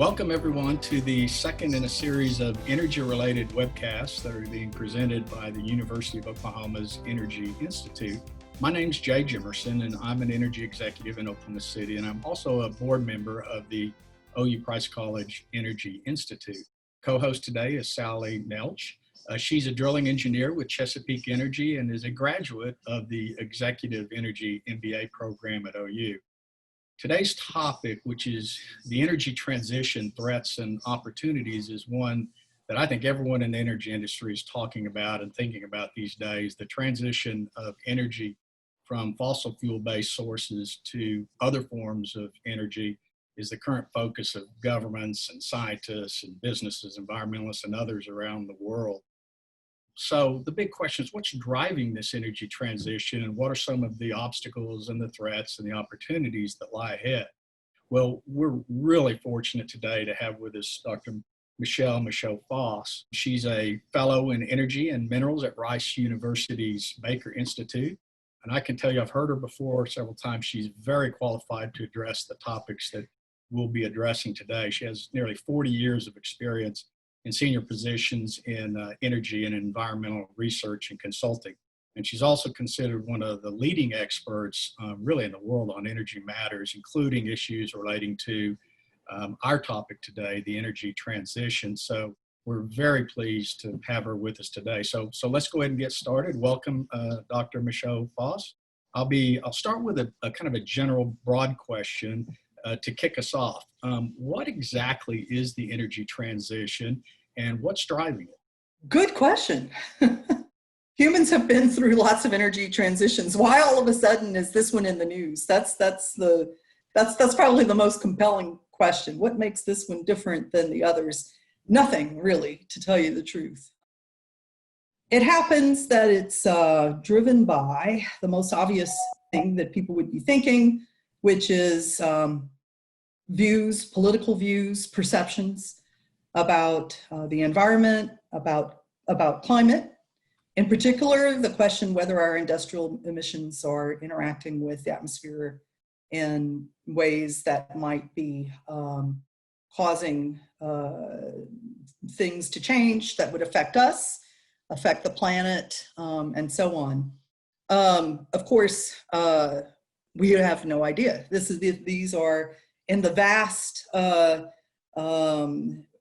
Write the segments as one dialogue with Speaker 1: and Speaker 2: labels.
Speaker 1: Welcome everyone to the second in a series of energy-related webcasts that are being presented by the University of Oklahoma's Energy Institute. My name's Jay Jimerson, and I'm an energy executive in Oklahoma City, and I'm also a board member of the OU Price College Energy Institute. Co-host today is Sally Nelch. She's a drilling engineer with Chesapeake Energy and is a graduate of the Executive MBA program at OU. Today's topic, which is the energy transition threats and opportunities, is one that I think everyone in the energy industry is talking about and thinking about these days. The transition of energy from fossil fuel-based sources to other forms of energy is the current focus of governments and scientists and businesses, environmentalists, and others around the world. So the big question is, what's driving this energy transition, and what are some of the obstacles and the threats and the opportunities that lie ahead? Well, we're really fortunate today to have with us Dr. Michot Foss. She's a fellow in energy and minerals at Rice University's Baker Institute. And I can tell you, I've heard her before several times. She's very qualified to address the topics that we'll be addressing today. She has nearly 40 years of experience in senior positions in energy and environmental research and consulting. And she's also considered one of the leading experts really in the world on energy matters, including issues relating to our topic today, the energy transition. So we're very pleased to have her with us today. So let's go ahead and get started. Welcome, Dr. Michot Foss. I'll start with a kind of a general broad question to kick us off. What exactly is the energy transition and what's driving it?
Speaker 2: Good question. Humans have been through lots of energy transitions. Why all of a sudden is this one in the news? That's probably the most compelling question. What makes this one different than the others? Nothing, really, to tell you the truth. It happens that it's driven by the most obvious thing that people would be thinking, which is views, political views, perceptions about the environment, about climate. In particular, the question whether our industrial emissions are interacting with the atmosphere in ways that might be causing things to change that would affect us, affect the planet, and so on. Of course, we have no idea. These are in the vast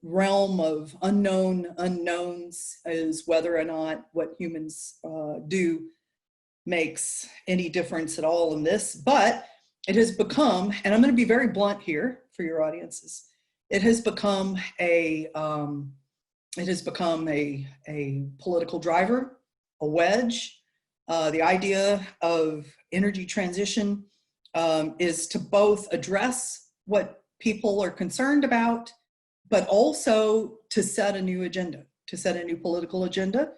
Speaker 2: realm of unknown unknowns, is whether or not what humans do makes any difference at all in this. But it has become, and I'm going to be very blunt here for your audiences, it has become a political driver, a wedge. The idea of energy transition is to both address what people are concerned about, but also to set a new agenda, to set a new political agenda,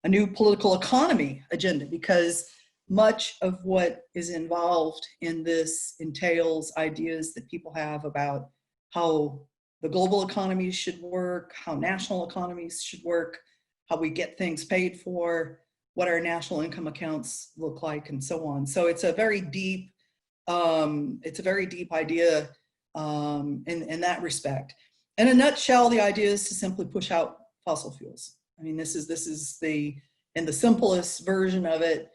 Speaker 2: a new political economy agenda, because much of what is involved in this entails ideas that people have about how the global economies should work, how national economies should work, how we get things paid for, what our national income accounts look like, and so on. So it's a very deep, idea in that respect. In a nutshell, the idea is to simply push out fossil fuels. I mean, this is in the simplest version of it,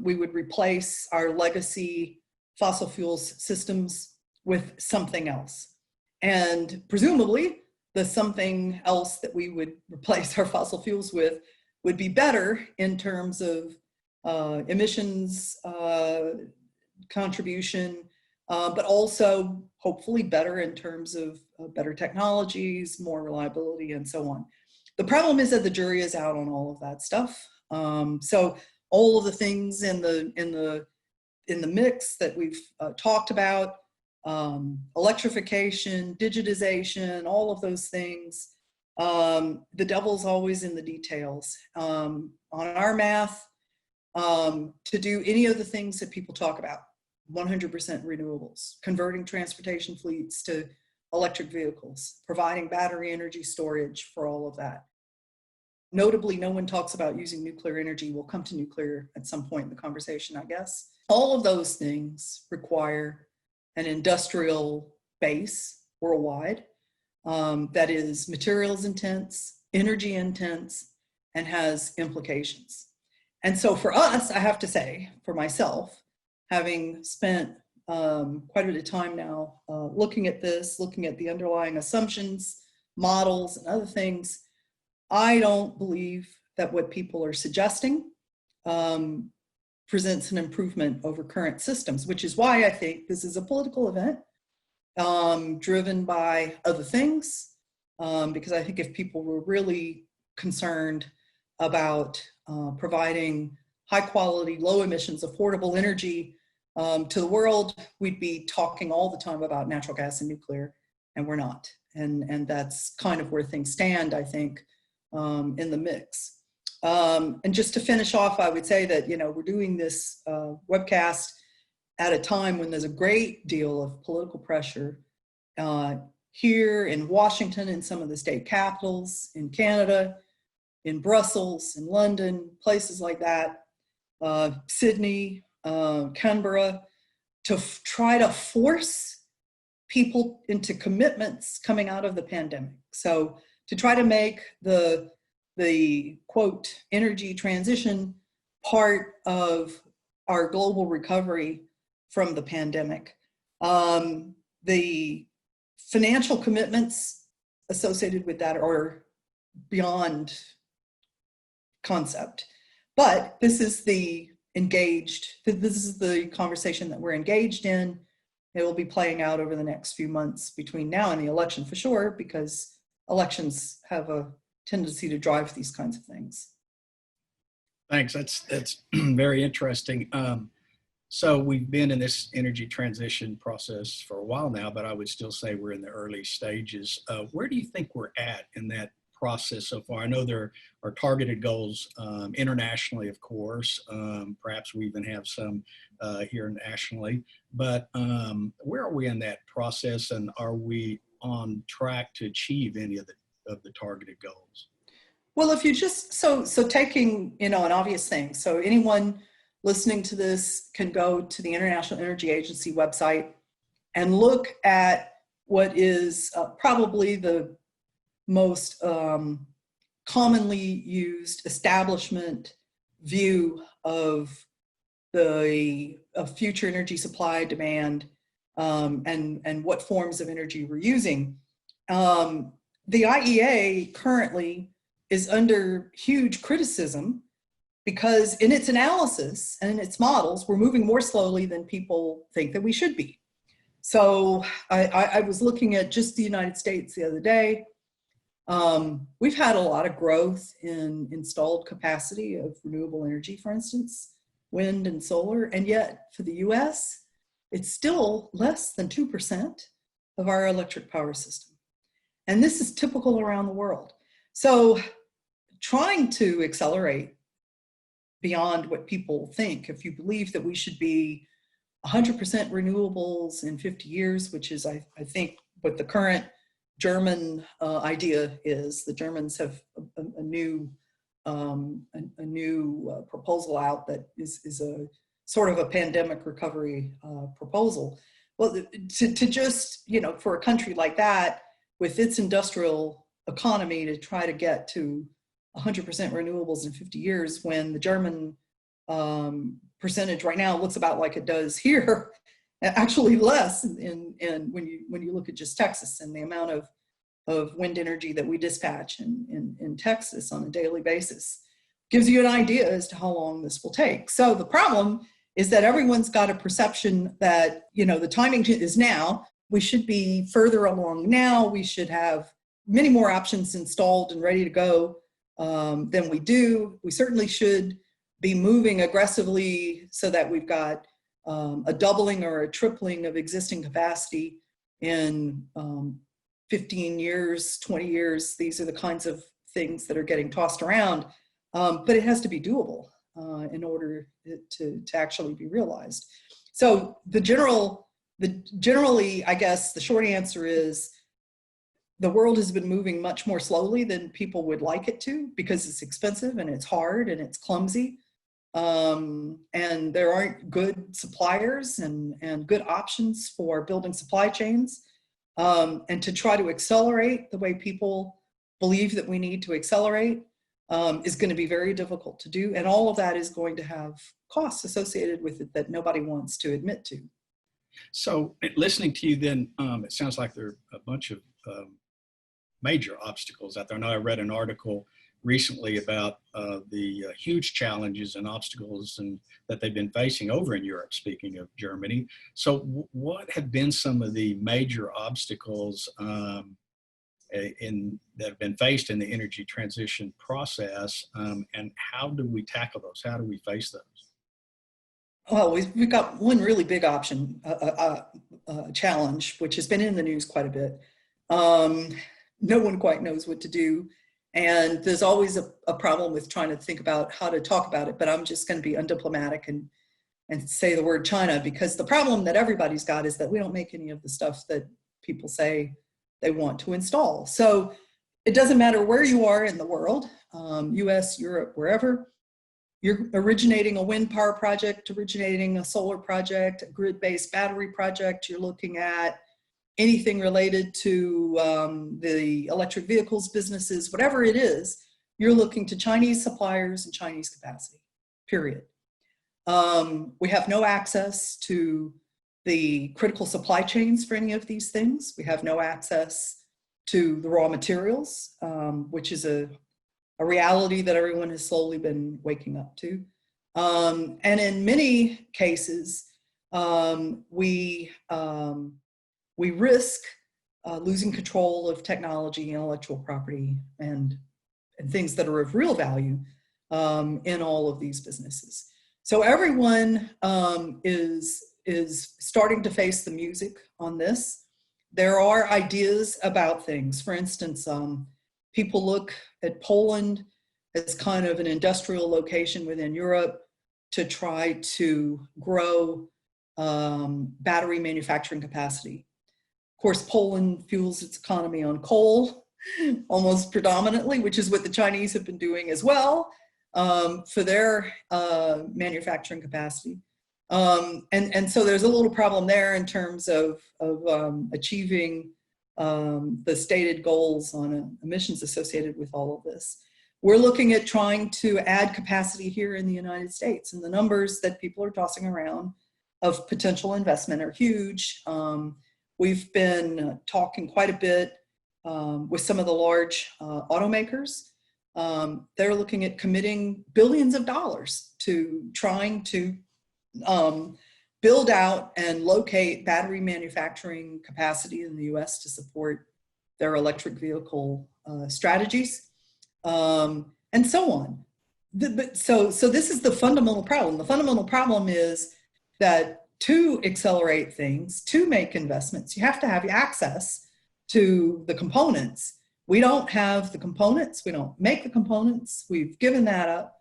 Speaker 2: we would replace our legacy fossil fuels systems with something else. And presumably, the something else that we would replace our fossil fuels with would be better in terms of emissions contribution, but also hopefully better in terms of better technologies, more reliability, and so on. The problem is that the jury is out on all of that stuff. So all of the things in the mix that we've talked about, electrification, digitization, all of those things, the devil's always in the details. On our math, to do any of the things that people talk about, 100% renewables, converting transportation fleets to electric vehicles, providing battery energy storage for all of that. Notably, no one talks about using nuclear energy. We'll come to nuclear at some point in the conversation, I guess. All of those things require an industrial base worldwide, that is materials intense, energy intense, and has implications. And so for us, I have to say, for myself, having spent quite a bit of time now looking at this, looking at the underlying assumptions, models, and other things, I don't believe that what people are suggesting presents an improvement over current systems, which is why I think this is a political event driven by other things, because I think if people were really concerned about providing high quality, low emissions, affordable energy to the world, we'd be talking all the time about natural gas and nuclear, and we're not. And that's kind of where things stand, I think, in the mix. And just to finish off, I would say that, we're doing this webcast at a time when there's a great deal of political pressure here in Washington, in some of the state capitals, in Canada, in Brussels, in London, places like that, Sydney, Canberra, to try to force people into commitments coming out of the pandemic. So to try to make the quote, energy transition part of our global recovery from the pandemic. The financial commitments associated with that are beyond concept. But this is the conversation that we're engaged in. It will be playing out over the next few months between now and the election for sure, because elections have a tendency to drive these kinds of things.
Speaker 1: Thanks. That's very interesting. So we've been in this energy transition process for a while now, but I would still say we're in the early stages. Where do you think we're at in that process so far? I know there are targeted goals internationally, of course. Perhaps we even have some here nationally. But where are we in that process, and are we on track to achieve any of the targeted goals?
Speaker 2: Well, if you just, so taking, an obvious thing. So anyone listening to this can go to the International Energy Agency website and look at what is probably the most commonly used establishment view of future energy supply, demand, and what forms of energy we're using. The IEA currently is under huge criticism because in its analysis and in its models, we're moving more slowly than people think that we should be. So I was looking at just the United States the other day. We've had a lot of growth in installed capacity of renewable energy, for instance, wind and solar, and yet for the US, it's still less than 2% of our electric power system. And this is typical around the world. So trying to accelerate beyond what people think, if you believe that we should be 100% renewables in 50 years, which is, I think, what the current German idea is. The Germans have a new proposal out that is a sort of a pandemic recovery proposal. Well, to just, for a country like that, with its industrial economy, to try to get to 100% renewables in 50 years, when the German percentage right now looks about like it does here, actually less when you look at just Texas and the amount of wind energy that we dispatch in Texas on a daily basis, gives you an idea as to how long this will take. So the problem is that everyone's got a perception that, the timing is now. We should be further along now. We should have many more options installed and ready to go than we do. We certainly should be moving aggressively so that we've got a doubling or a tripling of existing capacity in 15 years, 20 years. These are the kinds of things that are getting tossed around, but it has to be doable in order to actually be realized. So generally, I guess the short answer is the world has been moving much more slowly than people would like it to, because it's expensive and it's hard and it's clumsy. And there aren't good suppliers and good options for building supply chains. and to try to accelerate the way people believe that we need to accelerate is going to be very difficult to do. And all of that is going to have costs associated with it that nobody wants to admit to.
Speaker 1: So listening to you then, it sounds like there are a bunch of major obstacles out there. I know I read an article recently about the huge challenges and obstacles that they've been facing over in Europe, speaking of Germany. So what have been some of the major obstacles that have been faced in the energy transition process, and how do we tackle those? How do we face those?
Speaker 2: Well, we've got one really big challenge, which has been in the news quite a bit. No one quite knows what to do. And there's always a problem with trying to think about how to talk about it, but I'm just going to be undiplomatic and say the word China, because the problem that everybody's got is that we don't make any of the stuff that people say they want to install. So it doesn't matter where you are in the world, US, Europe, wherever, you're originating a wind power project, originating a solar project, a grid-based battery project, you're looking at anything related to the electric vehicles businesses, whatever it is, you're looking to Chinese suppliers and Chinese capacity, period. We have no access to the critical supply chains for any of these things. We have no access to the raw materials, which is a reality that everyone has slowly been waking up to. And in many cases, we risk losing control of technology, intellectual property, and things that are of real value in all of these businesses. So everyone is starting to face the music on this. There are ideas about things. For instance, people look at Poland as kind of an industrial location within Europe to try to grow battery manufacturing capacity. Of course, Poland fuels its economy on coal almost predominantly, which is what the Chinese have been doing as well for their manufacturing capacity. And so there's a little problem there in terms of achieving the stated goals on emissions associated with all of this. We're looking at trying to add capacity here in the United States, and the numbers that people are tossing around of potential investment are huge. We've been talking quite a bit with some of the large automakers. They're looking at committing billions of dollars to trying to build out and locate battery manufacturing capacity in the US to support their electric vehicle strategies, and so on. So this is the fundamental problem. The fundamental problem is that to accelerate things, to make investments, you have to have access to the components. We don't have the components. We don't make the components. We've given that up.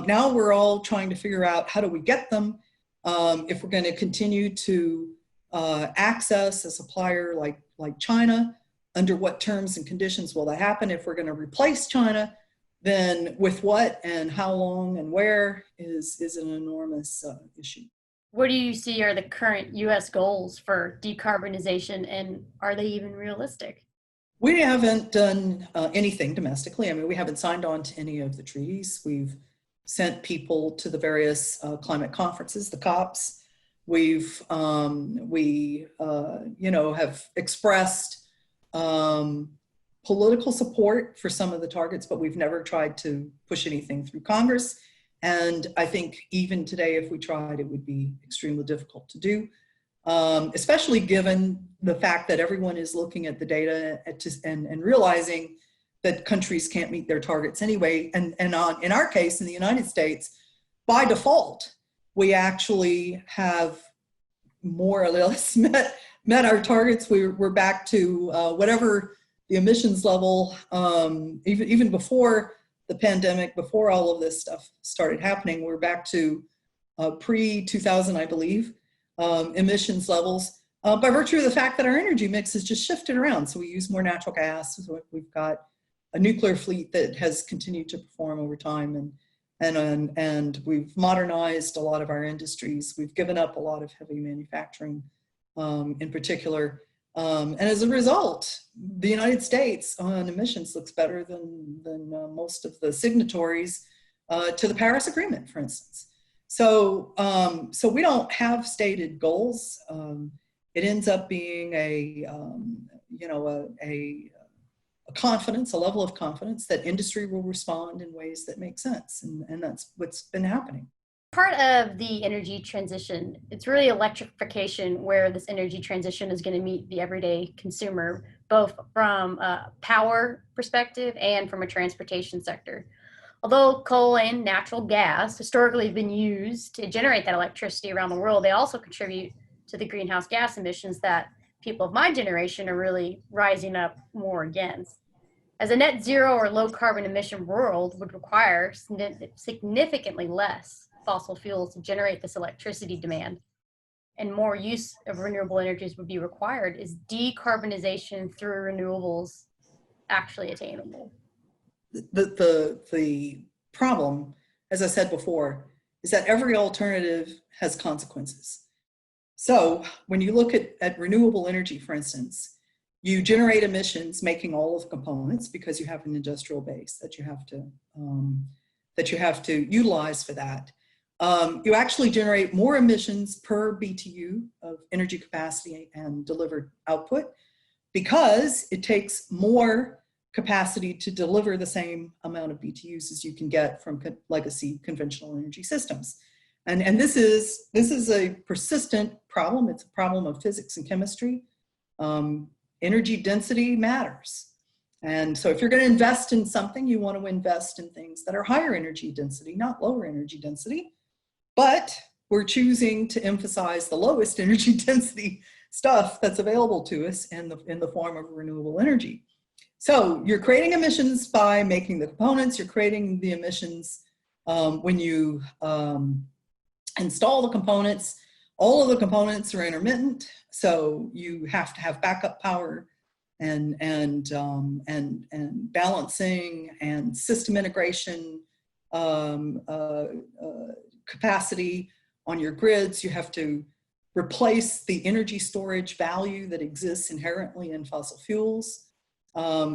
Speaker 2: Now we're all trying to figure out how do we get them. If we're going to continue to access a supplier like China, under what terms and conditions will that happen? If we're going to replace China, then with what and how long and where is an enormous issue.
Speaker 3: What do you see are the current U.S. goals for decarbonization, and are they even realistic?
Speaker 2: We haven't done anything domestically. I mean, we haven't signed on to any of the treaties. We've sent people to the various climate conferences, the COPs. We have expressed political support for some of the targets, but we've never tried to push anything through Congress. And I think even today, if we tried, it would be extremely difficult to do, especially given the fact that everyone is looking at the data and realizing that countries can't meet their targets anyway. And in our case, in the United States, by default, we actually have more or less met our targets. We're back to whatever the emissions level, even before the pandemic, before all of this stuff started happening, we're back to pre-2000, I believe, emissions levels by virtue of the fact that our energy mix has just shifted around. So we use more natural gas. So we've got a nuclear fleet that has continued to perform over time, and we've modernized a lot of our industries. We've given up a lot of heavy manufacturing, in particular. And as a result, the United States on emissions looks better than most of the signatories to the Paris Agreement, for instance. So we don't have stated goals. It ends up being a confidence, a level of confidence that industry will respond in ways that make sense. And that's what's been happening.
Speaker 3: Part of the energy transition, it's really electrification where this energy transition is going to meet the everyday consumer, both from a power perspective and from a transportation sector. Although coal and natural gas historically have been used to generate that electricity around the world, they also contribute to the greenhouse gas emissions that people of my generation are really rising up more against. As a net zero or low carbon emission world would require significantly less fossil fuels to generate this electricity demand, and more use of renewable energies would be required, is decarbonization through renewables actually attainable?
Speaker 2: The problem, as I said before, is that every alternative has consequences. So when you look at renewable energy, for instance, you generate emissions making all of the components because you have an industrial base that you have to utilize for that. You actually generate more emissions per BTU of energy capacity and delivered output because it takes more capacity to deliver the same amount of BTUs as you can get from legacy conventional energy systems. And this is a persistent problem. It's a problem of physics and chemistry. Energy density matters. And so if you're going to invest in something, you want to invest in things that are higher energy density, not lower energy density. But we're choosing to emphasize the lowest energy density stuff that's available to us in the form of renewable energy. So you're creating emissions by making the components. You're creating the emissions when you install the components. All of the components are intermittent, so you have to have backup power and balancing and system integration capacity on your grids. You have to replace the energy storage value that exists inherently in fossil fuels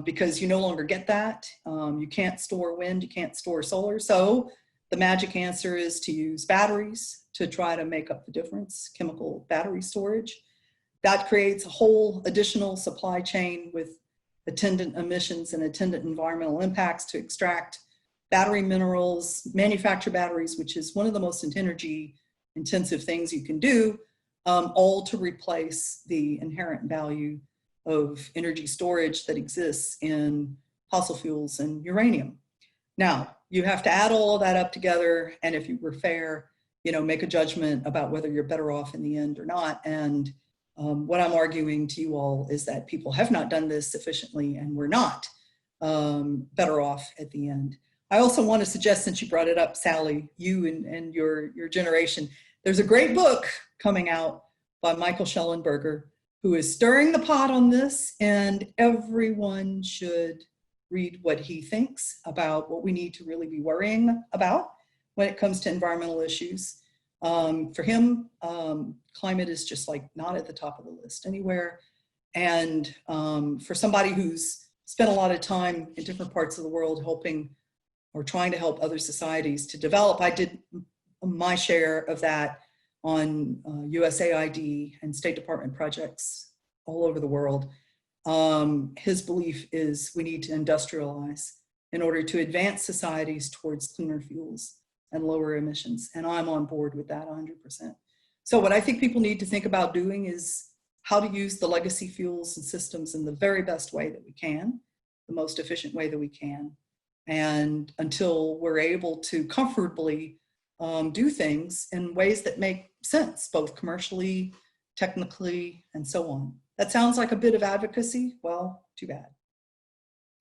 Speaker 2: because you no longer get that. You can't store wind, you can't store solar. So the magic answer is to use batteries to try to make up the difference, chemical battery storage. That creates a whole additional supply chain with attendant emissions and attendant environmental impacts to extract battery minerals, manufacture batteries, which is one of the most energy intensive things you can do, all to replace the inherent value of energy storage that exists in fossil fuels and uranium. Now, you have to add all of that up together, and if you were fair, make a judgment about whether you're better off in the end or not. And what I'm arguing to you all is that people have not done this sufficiently, and we're not better off at the end. I also want to suggest, since you brought it up, Sally, you and your generation, there's a great book coming out by Michael Schellenberger, who is stirring the pot on this, and everyone should read what he thinks about what we need to really be worrying about when it comes to environmental issues. For him, climate is just like not at the top of the list anywhere. And for somebody who's spent a lot of time in different parts of the world helping or trying to help other societies to develop, I did my share of that on USAID and State Department projects all over the world. His belief is we need to industrialize in order to advance societies towards cleaner fuels and lower emissions. And I'm on board with that 100%. So what I think people need to think about doing is how to use the legacy fuels and systems in the very best way that we can, the most efficient way that we can. And until we're able to comfortably do things in ways that make sense, both commercially, technically, and so on. That sounds like a bit of advocacy. Well, too bad.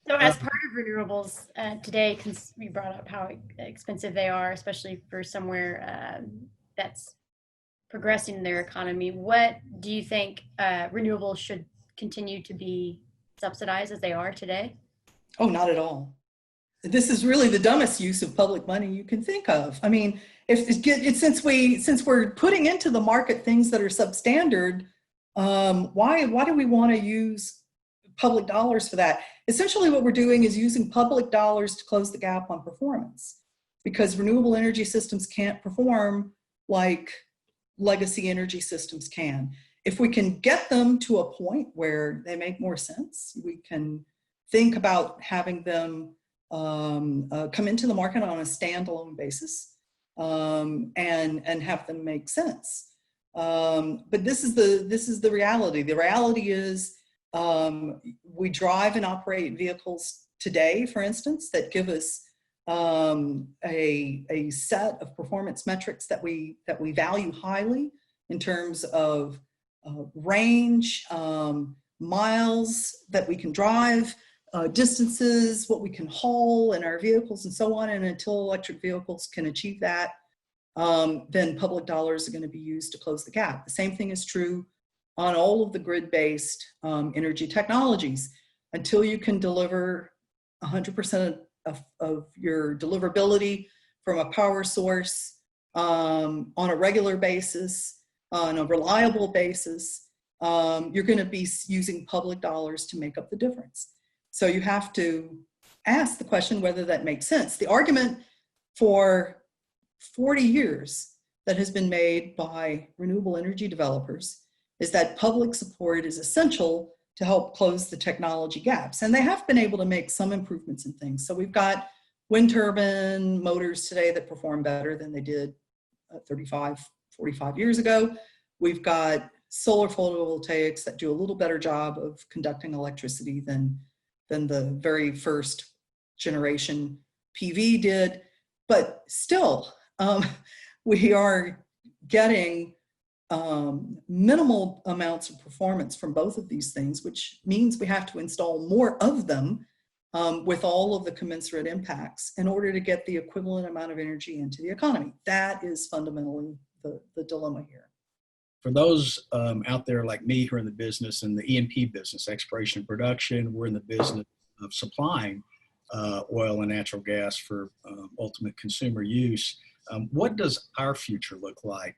Speaker 3: So as part of renewables today, because we brought up how expensive they are, especially for somewhere that's progressing their economy, what do you think renewables should continue to be subsidized as they are today?
Speaker 2: Oh, not at all. This is really the dumbest use of public money you can think of. I mean, since we're putting into the market things that are substandard, Why do we want to use public dollars for that? Essentially what we're doing is using public dollars to close the gap on performance, because renewable energy systems can't perform like legacy energy systems can. If we can get them to a point where they make more sense, we can think about having them come into the market on a standalone basis, and have them make sense. But this is the reality. The reality is we drive and operate vehicles today, for instance, that give us a set of performance metrics that we value highly in terms of range, miles that we can drive, distances, what we can haul in our vehicles, and so on. And until electric vehicles can achieve that, then public dollars are going to be used to close the gap. The same thing is true on all of the grid-based energy technologies. Until you can deliver 100% of your deliverability from a power source on a regular basis, on a reliable basis, you're going to be using public dollars to make up the difference. So you have to ask the question whether that makes sense. The argument for 40 years that has been made by renewable energy developers is that public support is essential to help close the technology gaps. And they have been able to make some improvements in things. So we've got wind turbine motors today that perform better than they did 35, 45 years ago. We've got solar photovoltaics that do a little better job of conducting electricity than the very first generation PV did. But still, we are getting minimal amounts of performance from both of these things, which means we have to install more of them with all of the commensurate impacts in order to get the equivalent amount of energy into the economy. That is fundamentally the dilemma here.
Speaker 1: For those out there like me who are in the business, in the E&P business, exploration and production, we're in the business of supplying oil and natural gas for ultimate consumer use. What does our future look like?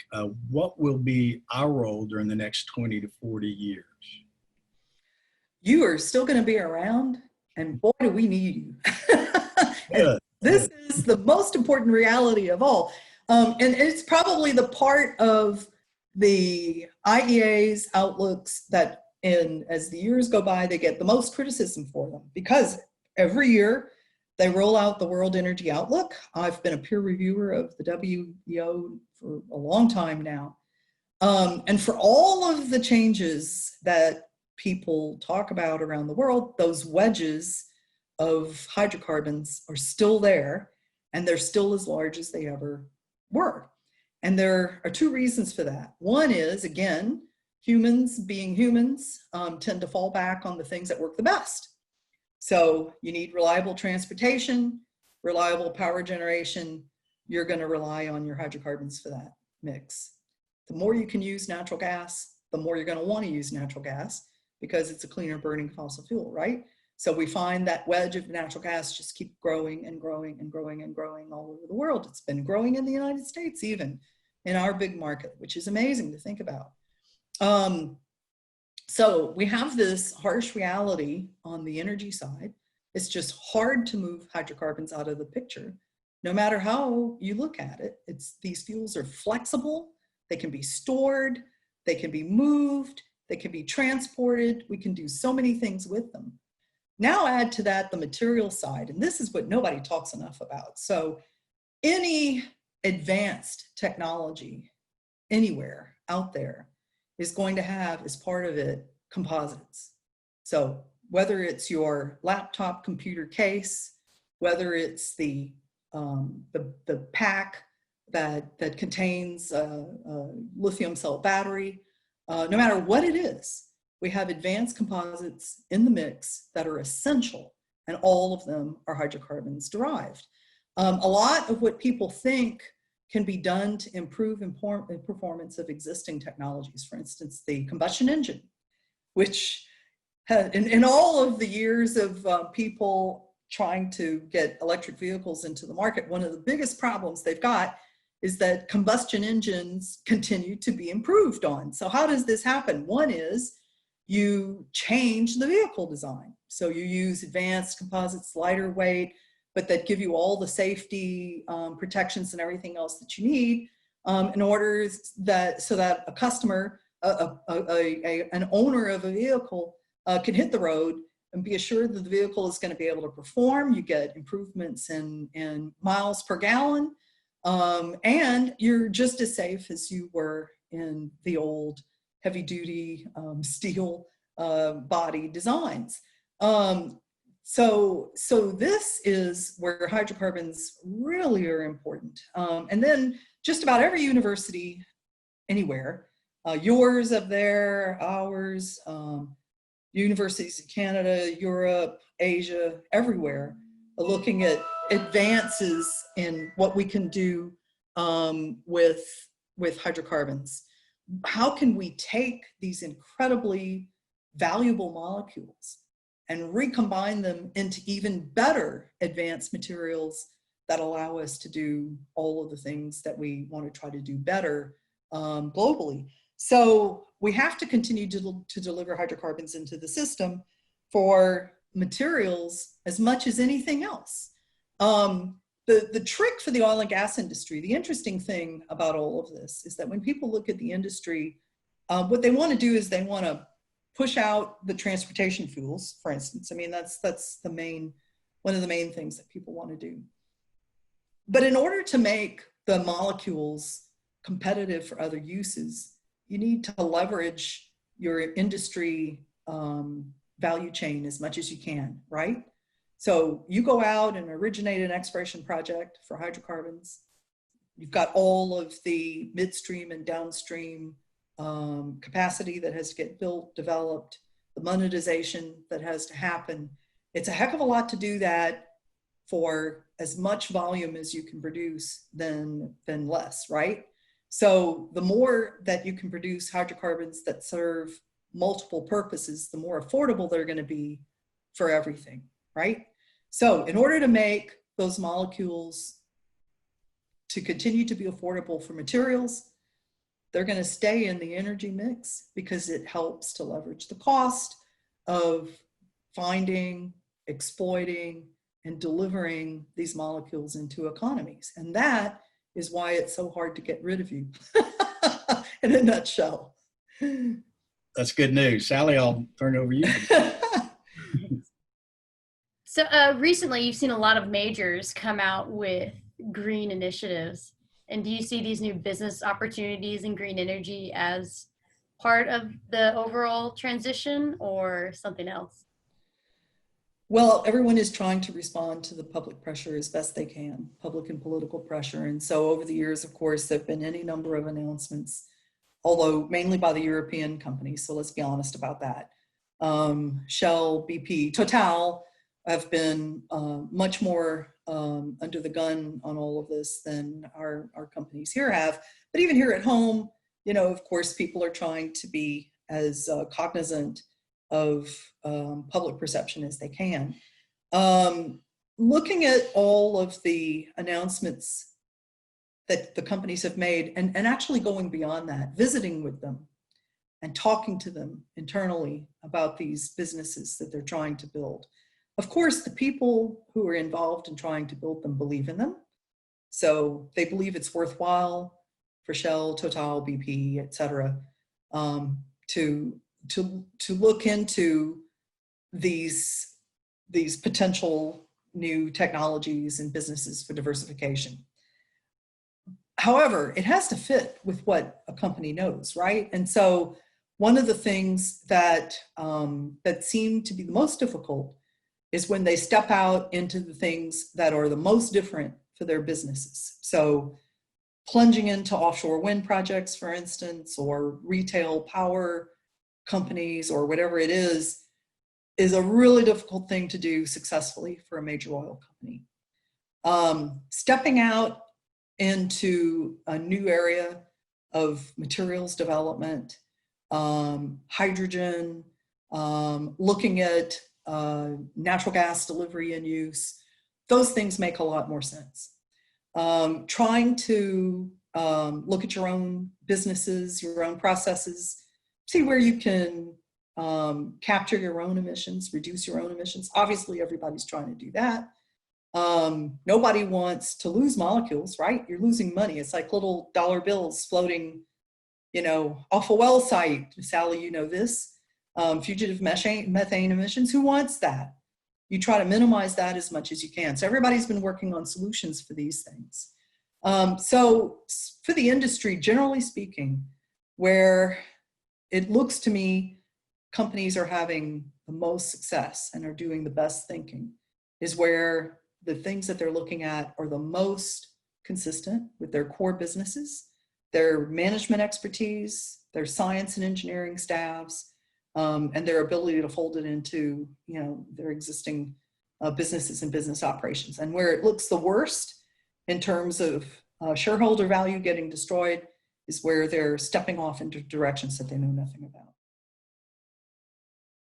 Speaker 1: What will be our role during the next 20 to 40 years?
Speaker 2: You are still going to be around, and boy, do we need you. This is the most important reality of all. And it's probably the part of the IEA's outlooks that, as the years go by, they get the most criticism for them, because every year they roll out the World Energy Outlook. I've been a peer reviewer of the WEO for a long time now. And for all of the changes that people talk about around the world, those wedges of hydrocarbons are still there, and they're still as large as they ever were. And there are two reasons for that. One is, again, humans being humans tend to fall back on the things that work the best. So you need reliable transportation, reliable power generation. You're going to rely on your hydrocarbons for that mix. The more you can use natural gas, the more you're going to want to use natural gas, because it's a cleaner burning fossil fuel, right? So we find that wedge of natural gas just keep growing and growing and growing and growing all over the world. It's been growing in the United States, even in our big market, which is amazing to think about. So we have this harsh reality on the energy side. It's just hard to move hydrocarbons out of the picture. No matter how you look at it, these fuels are flexible. They can be stored, they can be moved, they can be transported. We can do so many things with them. Now add to that the material side, and this is what nobody talks enough about. So any advanced technology anywhere out there is going to have, as part of it, composites. So whether it's your laptop computer case, whether it's the pack that contains a lithium cell battery, no matter what it is, we have advanced composites in the mix that are essential, and all of them are hydrocarbons derived. A lot of what people think can be done to improve performance of existing technologies. For instance, the combustion engine, which in all of the years of people trying to get electric vehicles into the market, one of the biggest problems they've got is that combustion engines continue to be improved on. So how does this happen? One is you change the vehicle design. So you use advanced composites, lighter weight, but that give you all the safety protections and everything else that you need in order that so that a customer, an owner of a vehicle can hit the road and be assured that the vehicle is going to be able to perform. You get improvements in miles per gallon, and you're just as safe as you were in the old heavy duty steel body designs. So this is where hydrocarbons really are important. And then just about every university anywhere, yours up there, ours, universities in Canada, Europe, Asia, everywhere, are looking at advances in what we can do with hydrocarbons. How can we take these incredibly valuable molecules and recombine them into even better advanced materials that allow us to do all of the things that we want to try to do better globally? So we have to continue to deliver hydrocarbons into the system for materials as much as anything else. The trick for the oil and gas industry, the interesting thing about all of this is that when people look at the industry, what they want to do is they want to push out the transportation fuels, for instance. I mean, that's one of the main things that people want to do. But in order to make the molecules competitive for other uses, you need to leverage your industry value chain as much as you can, right? So you go out and originate an exploration project for hydrocarbons. You've got all of the midstream and downstream capacity that has to get built, developed, the monetization that has to happen. It's a heck of a lot to do that for as much volume as you can produce than less, right? So the more that you can produce hydrocarbons that serve multiple purposes, the more affordable they're going to be for everything, right? So in order to make those molecules to continue to be affordable for materials, they're going to stay in the energy mix because it helps to leverage the cost of finding, exploiting, and delivering these molecules into economies. And that is why it's so hard to get rid of you, in a nutshell.
Speaker 1: That's good news. Sally, I'll turn it over to you.
Speaker 3: So recently, you've seen a lot of majors come out with green initiatives. And do you see these new business opportunities in green energy as part of the overall transition or something else?
Speaker 2: Well, everyone is trying to respond to the public pressure as best they can, public and political pressure. And so over the years, of course, there have been any number of announcements, although mainly by the European companies. So let's be honest about that. Shell, BP, Total have been much more under the gun on all of this than our companies here have. But even here at home, you know, of course, people are trying to be as cognizant of public perception as they can. Looking at all of the announcements that the companies have made and actually going beyond that, visiting with them and talking to them internally about these businesses that they're trying to build. Of course, the people who are involved in trying to build them believe in them. So they believe it's worthwhile for Shell, Total, BP, et cetera, to look into these potential new technologies and businesses for diversification. However, it has to fit with what a company knows, right? And so one of the things that seem to be the most difficult is when they step out into the things that are the most different for their businesses. So plunging into offshore wind projects, for instance, or retail power companies or whatever it is a really difficult thing to do successfully for a major oil company. Stepping out into a new area of materials development, hydrogen, looking at natural gas delivery and use, those things make a lot more sense. trying to look at your own businesses, your own processes, see where you can capture your own emissions, reduce your own emissions. Obviously, everybody's trying to do that. Nobody wants to lose molecules, right? You're losing money. It's like little dollar bills floating, off a well site. Sally, you know this. Fugitive methane emissions. Who wants that? You try to minimize that as much as you can. So everybody's been working on solutions for these things. So for the industry, generally speaking, where it looks to me companies are having the most success and are doing the best thinking is where the things that they're looking at are the most consistent with their core businesses, their management expertise, their science and engineering staffs, and their ability to fold it into their existing businesses and business operations. And where it looks the worst in terms of shareholder value getting destroyed is where they're stepping off into directions that they know nothing about.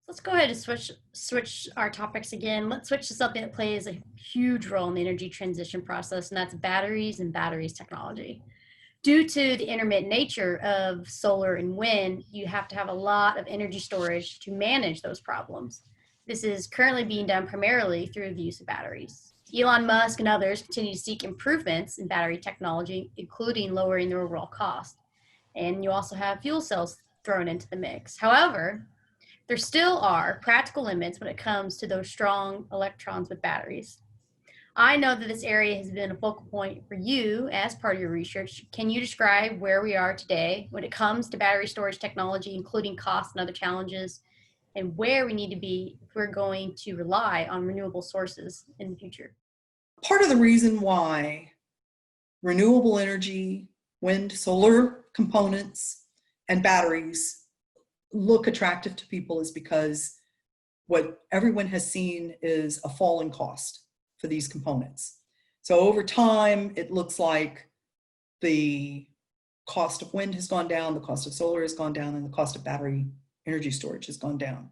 Speaker 3: Let's go ahead and switch our topics again. Let's switch to something that plays a huge role in the energy transition process, and that's batteries and batteries technology. Due to the intermittent nature of solar and wind, you have to have a lot of energy storage to manage those problems. This is currently being done primarily through the use of batteries. Elon Musk and others continue to seek improvements in battery technology, including lowering their overall cost. And you also have fuel cells thrown into the mix. However, there still are practical limits when it comes to those strong electrons with batteries. I know that this area has been a focal point for you as part of your research. Can you describe where we are today when it comes to battery storage technology, including costs and other challenges, and where we need to be if we're going to rely on renewable sources in the future?
Speaker 2: Part of the reason why renewable energy, wind, solar components, and batteries look attractive to people is because what everyone has seen is a fall in cost for these components. So over time, it looks like the cost of wind has gone down, the cost of solar has gone down, and the cost of battery energy storage has gone down.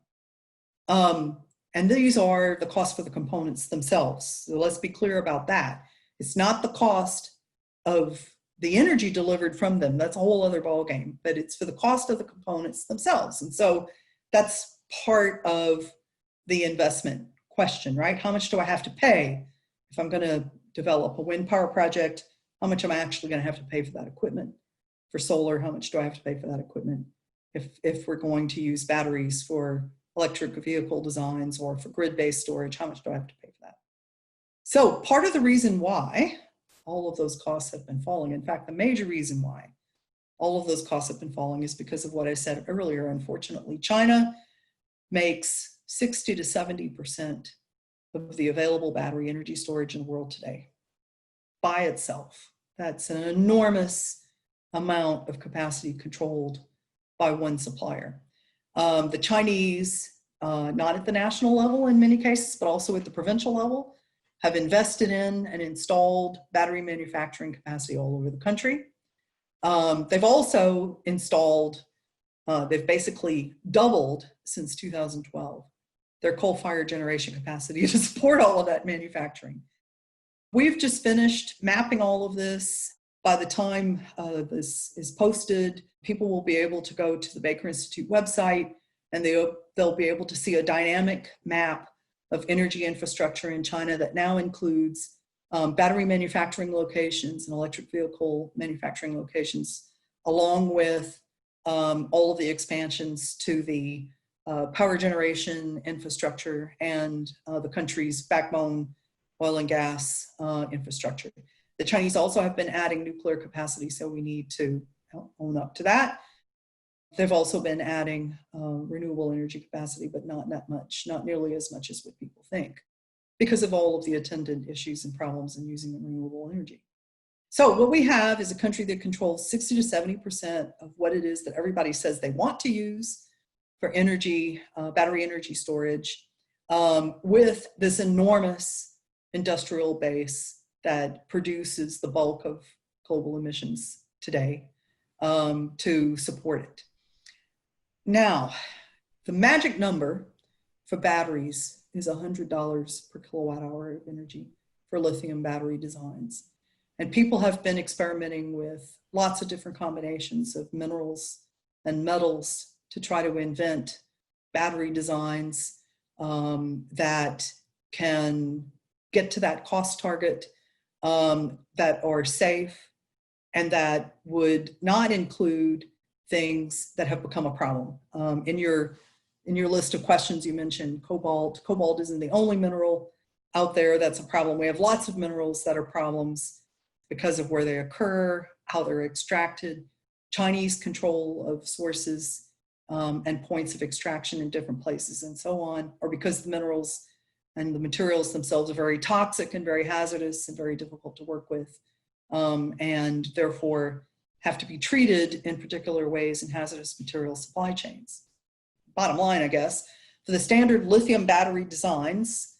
Speaker 2: And these are the cost for the components themselves. So let's be clear about that. It's not the cost of the energy delivered from them. That's a whole other ballgame, but it's for the cost of the components themselves. And so that's part of the investment question, right? How much do I have to pay if I'm going to develop a wind power project? How much am I actually going to have to pay for that equipment? For solar, how much do I have to pay for that equipment? If we're going to use batteries for electric vehicle designs or for grid-based storage, how much do I have to pay for that? So part of the reason why all of those costs have been falling, in fact, the major reason why all of those costs have been falling is because of what I said earlier. Unfortunately, China makes 60 to 70% of the available battery energy storage in the world today by itself. That's an enormous amount of capacity controlled by one supplier. The Chinese, not at the national level in many cases, but also at the provincial level, have invested in and installed battery manufacturing capacity all over the country. They've also installed, they've basically doubled since 2012, their coal-fired generation capacity to support all of that manufacturing. We've just finished mapping all of this. By the time this is posted, people will be able to go to the Baker Institute website and they'll be able to see a dynamic map of energy infrastructure in China that now includes battery manufacturing locations and electric vehicle manufacturing locations, along with all of the expansions to the power generation infrastructure and the country's backbone oil and gas infrastructure. The Chinese also have been adding nuclear capacity, so we need to own up to that. They've also been adding renewable energy capacity, but not that much, not nearly as much as what people think, because of all of the attendant issues and problems in using renewable energy. So what we have is a country that controls 60 to 70% of what it is that everybody says they want to use for energy, battery energy storage, with this enormous industrial base that produces the bulk of global emissions today to support it. Now, the magic number for batteries is $100 per kilowatt hour of energy for lithium battery designs. And people have been experimenting with lots of different combinations of minerals and metals to try to invent battery designs that can get to that cost target, that are safe, and that would not include things that have become a problem. In your list of questions, you mentioned cobalt. Cobalt isn't the only mineral out there that's a problem. We have lots of minerals that are problems because of where they occur, how they're extracted, Chinese control of sources and points of extraction in different places and so on, or because the minerals and the materials themselves are very toxic and very hazardous and very difficult to work with, and therefore have to be treated in particular ways in hazardous material supply chains. Bottom line, I guess, for the standard lithium battery designs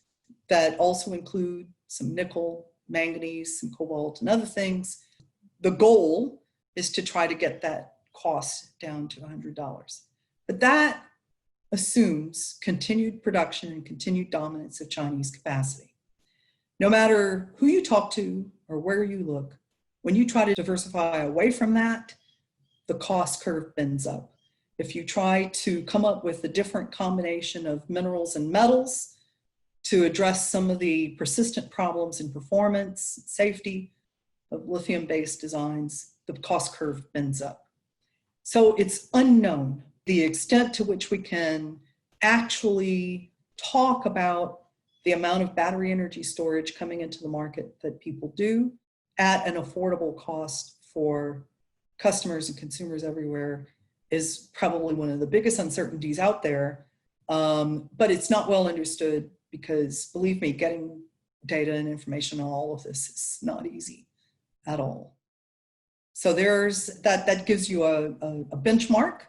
Speaker 2: that also include some nickel, manganese, some cobalt, and other things, the goal is to try to get that cost down to $100. But that assumes continued production and continued dominance of Chinese capacity. No matter who you talk to or where you look, when you try to diversify away from that, the cost curve bends up. If you try to come up with a different combination of minerals and metals to address some of the persistent problems in performance, safety of lithium-based designs, the cost curve bends up. So it's unknown the extent to which we can actually talk about the amount of battery energy storage coming into the market that people do at an affordable cost for customers and consumers everywhere is probably one of the biggest uncertainties out there. But it's not well understood because, believe me, getting data and information on all of this is not easy at all. So there's that gives you a benchmark,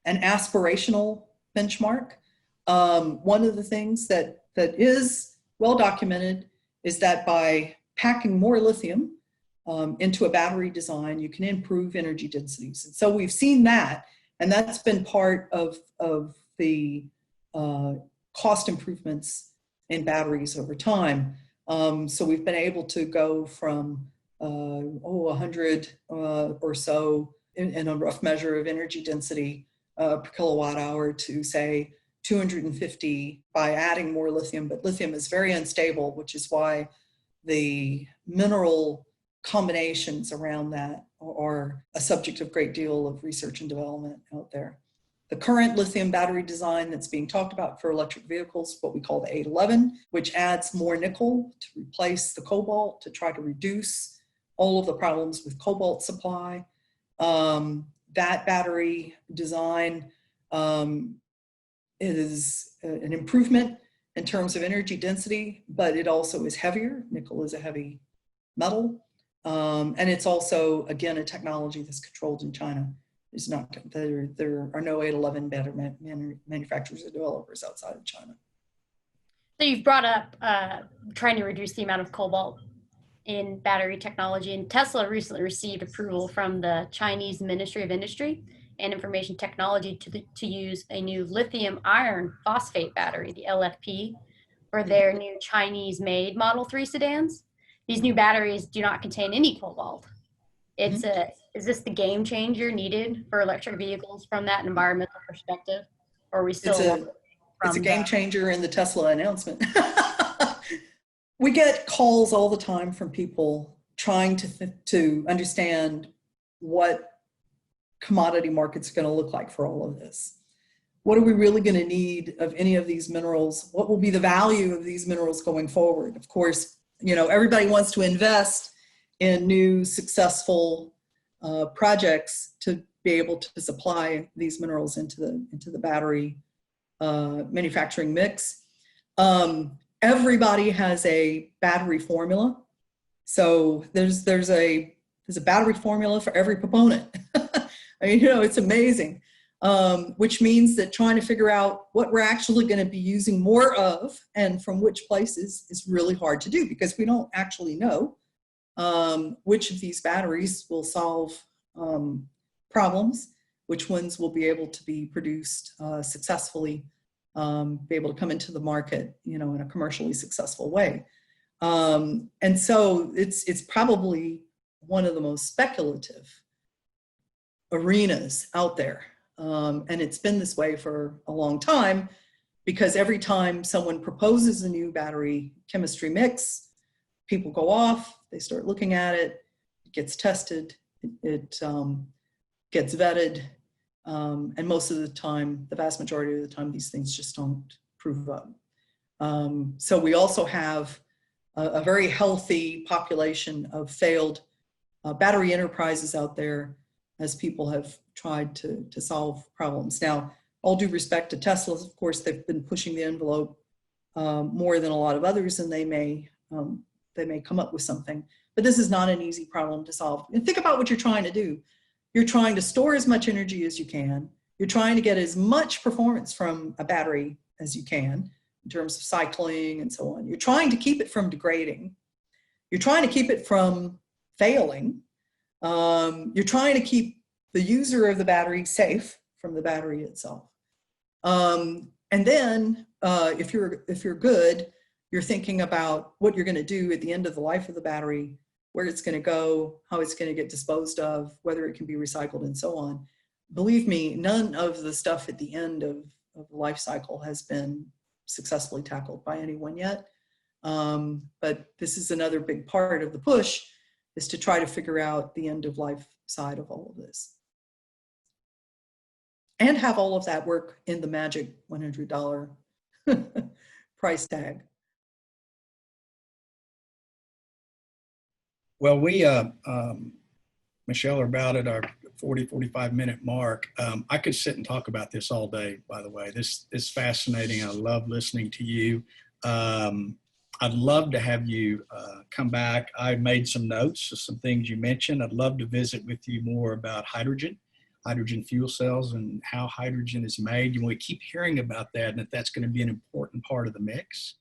Speaker 2: an aspirational benchmark. One of the things that is well documented is that by packing more lithium into a battery design, you can improve energy densities. And so we've seen that, and that's been part of the cost improvements in batteries over time. So we've been able to go from 100 or so in a rough measure of energy density per kilowatt hour to say 250 by adding more lithium. But lithium is very unstable, which is why the mineral combinations around that are a subject of a great deal of research and development out there. The current lithium battery design that's being talked about for electric vehicles, what we call the 811, which adds more nickel to replace the cobalt to try to reduce all of the problems with cobalt supply. That battery design is an improvement in terms of energy density, but it also is heavier. Nickel is a heavy metal. And it's also, again, a technology that's controlled in China. It's not, there are no 811 battery manufacturers or developers outside of China.
Speaker 3: So you've brought up trying to reduce the amount of cobalt in battery technology, and Tesla recently received approval from the Chinese Ministry of Industry and Information Technology to use a new lithium iron phosphate battery, the LFP, for their new Chinese-made Model 3 sedans. These new batteries do not contain any cobalt. Is this the game changer needed for electric vehicles from that environmental perspective? Or are we still
Speaker 2: it's a game changer in the Tesla announcement. We get calls all the time from people trying to understand what commodity markets are going to look like for all of this. What are we really going to need of any of these minerals? What will be the value of these minerals going forward? Of course, you know, everybody wants to invest in new successful projects to be able to supply these minerals into the battery manufacturing mix. Everybody has a battery formula. So there's a battery formula for every proponent. I mean, you know, it's amazing. Which means that trying to figure out what we're actually going to be using more of and from which places is really hard to do because we don't actually know which of these batteries will solve problems, which ones will be able to be produced successfully, be able to come into the market, you know, in a commercially successful way. And so it's probably one of the most speculative arenas out there. And it's been this way for a long time, because every time someone proposes a new battery chemistry mix, people go off, they start looking at it, it gets tested, it gets vetted, and most of the time, the vast majority of the time, these things just don't prove up. So we also have a very healthy population of failed battery enterprises out there, as people have tried to solve problems. Now, all due respect to Tesla, of course, they've been pushing the envelope more than a lot of others, and they may come up with something. But this is not an easy problem to solve. And think about what you're trying to do. You're trying to store as much energy as you can. You're trying to get as much performance from a battery as you can in terms of cycling and so on. You're trying to keep it from degrading. You're trying to keep it from failing. You're trying to keep the user of the battery safe from the battery itself. And then if you're good, you're thinking about what you're going to do at the end of the life of the battery, where it's going to go, how it's going to get disposed of, whether it can be recycled, and so on. Believe me, none of the stuff at the end of the life cycle has been successfully tackled by anyone yet. But this is another big part of the push, is to try to figure out the end of life side of all of this. And have all of that work in the magic $100 price tag.
Speaker 1: Well, we, Michelle, are about at our 45 minute mark. I could sit and talk about this all day, by the way. This is fascinating. I love listening to you. I'd love to have you come back. I made some notes of some things you mentioned. I'd love to visit with you more about hydrogen fuel cells, and how hydrogen is made. We keep hearing about that, and that's going to be an important part of the mix.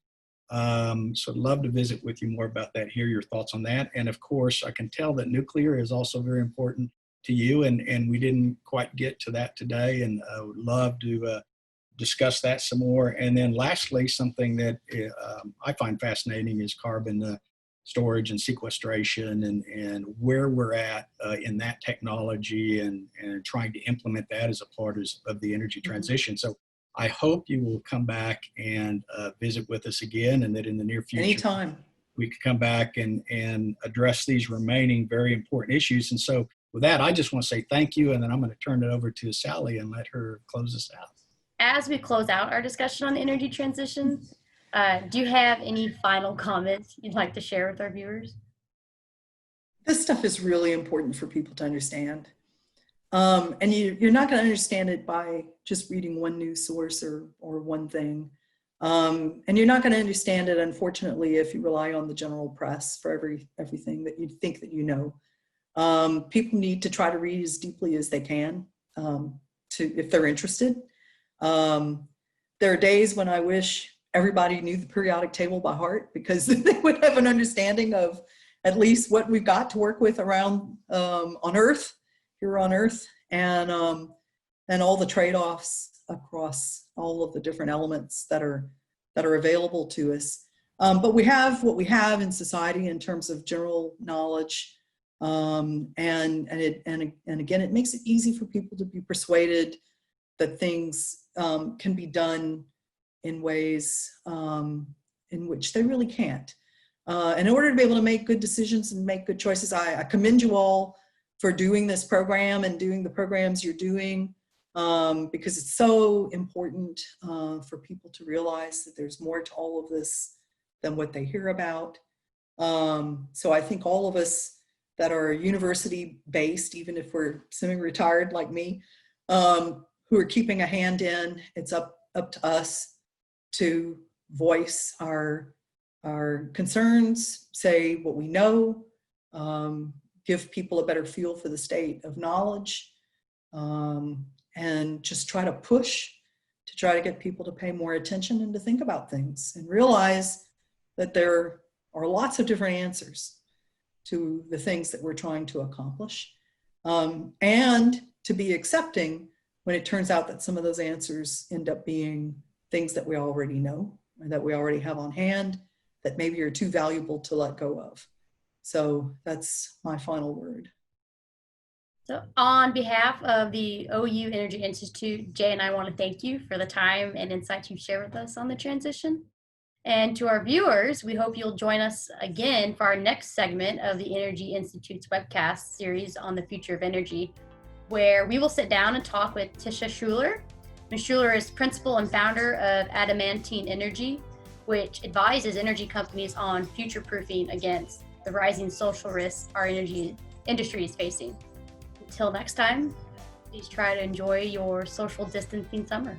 Speaker 1: So I'd love to visit with you more about that, hear your thoughts on that. And of course, I can tell that nuclear is also very important to you, and we didn't quite get to that today, and I would love to discuss that some more. And then lastly, something that I find fascinating is carbon storage and sequestration, and where we're at in that technology, and trying to implement that as a part of the energy transition. So I hope you will come back and visit with us again, and that in the near future,
Speaker 2: Anytime,
Speaker 1: we can come back and address these remaining very important issues. And so with that, I just want to say thank you, and then I'm going to turn it over to Sally and let her close us out.
Speaker 3: As we close out our discussion on energy transition, do you have any final comments you'd like to share with our viewers?
Speaker 2: this stuff is really important for people to understand. And you're not going to understand it by just reading one news source or one thing. And you're not going to understand it, unfortunately, if you rely on the general press for everything that you think that you know. People need to try to read as deeply as they can, if they're interested. There are days when I wish everybody knew the periodic table by heart, because they would have an understanding of at least what we've got to work with around on Earth, here on Earth, and all the trade-offs across all of the different elements that are available to us. But we have what we have in society in terms of general knowledge, and again, it makes it easy for people to be persuaded that things can be done in ways in which they really can't. And in order to be able to make good decisions and make good choices, I commend you all for doing this program and doing the programs you're doing, because it's so important for people to realize that there's more to all of this than what they hear about. So I think all of us that are university-based, even if we're semi-retired like me, who are keeping a hand in, it's up to us to voice our concerns, say what we know, give people a better feel for the state of knowledge, and just try to push to try to get people to pay more attention and to think about things and realize that there are lots of different answers to the things that we're trying to accomplish, and to be accepting when it turns out that some of those answers end up being things that we already know or that we already have on hand that maybe are too valuable to let go of. So that's my final word.
Speaker 3: So on behalf of the OU Energy Institute, Jay and I want to thank you for the time and insights you shared with us on the transition. And to our viewers, we hope you'll join us again for our next segment of the Energy Institute's webcast series on the future of energy, where we will sit down and talk with Tisha Schuler. Ms. Schuler is principal and founder of Adamantine Energy, which advises energy companies on future-proofing against the rising social risks our energy industry is facing. Until next time, please try to enjoy your social distancing summer.